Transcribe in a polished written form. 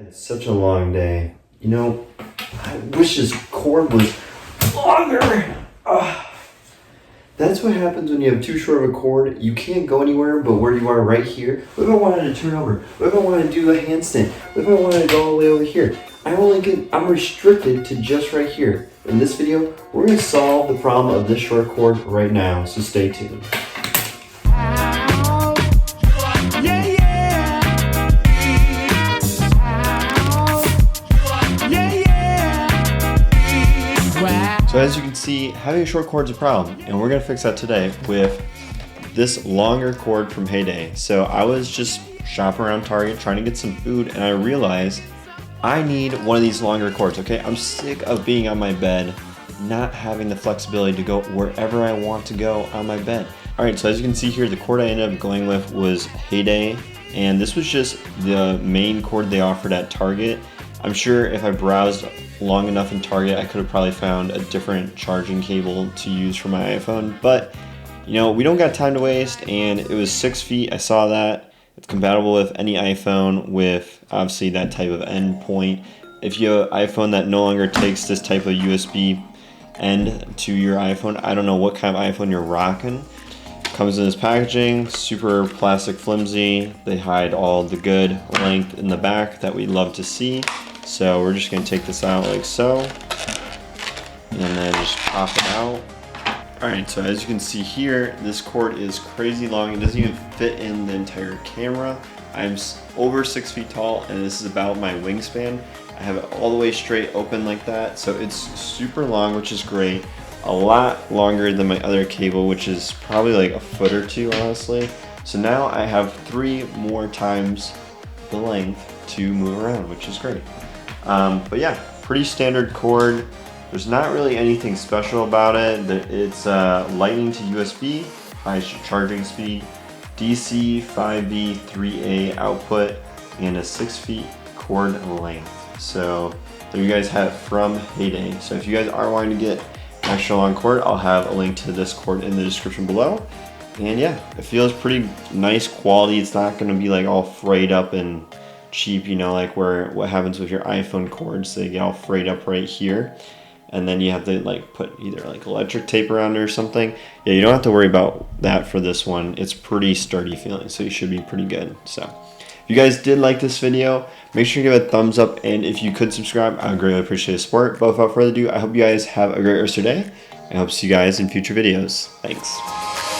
It's such a long day. You know, I wish this cord was longer. That's what happens when you have too short of a cord. You can't go anywhere but where you are right here. What if I wanted to turn over? What if I wanted to do a handstand? What if I wanted to go all the way over here? I'm restricted to just right here. In this video, we're going to solve the problem of this short cord right now, so stay tuned. So as you can see, having a short cord is a problem, and we're going to fix that today with this longer cord from Heyday. So I was just shopping around Target trying to get some food, and I realized I need one of these longer cords, okay? I'm sick of being on my bed, not having the flexibility to go wherever I want to go on my bed. Alright, so as you can see here, the cord I ended up going with was Heyday, and this was just the main cord they offered at Target. I'm sure if I browsed long enough in Target, I could have probably found a different charging cable to use for my iPhone, but you know, we don't got time to waste, and it was 6 feet. I saw that. It's compatible with any iPhone with obviously that type of end point. If you have an iPhone that no longer takes this type of USB end to your iPhone, I don't know what kind of iPhone you're rocking. Comes in this packaging, super plastic flimsy. They hide all the good length in the back that we love to see. So we're just gonna take this out like so, and then just pop it out. Alright, so as you can see here, this cord is crazy long. It doesn't even fit in the entire camera. I'm over 6 feet tall, and this is about my wingspan. I have it all the way straight open like that, so it's super long, which is great. A lot longer than my other cable, which is probably like a foot or two, honestly. So now I have 3 more times the length to move around, which is great. But yeah, pretty standard cord. There's not really anything special about it. It's lightning to USB, high charging speed, DC 5V 3A output, and a 6 feet cord length. So there you guys have it from Heyday. So if you guys are wanting to get an extra long cord, I'll have a link to this cord in the description below. And yeah, it feels pretty nice quality. It's not gonna be like all frayed up and cheap, you know, like what happens with your iPhone cords. They get all frayed up right here, and then you have to like put either like electric tape around it or something. Yeah, you don't have to worry about that for this one. It's pretty sturdy feeling, so you should be pretty good. So if you guys did like this video, make sure you give it a thumbs up, and if you could subscribe, I would greatly appreciate the support. But without further ado, I hope you guys have a great rest of your day. I hope to see you guys in future videos. Thanks.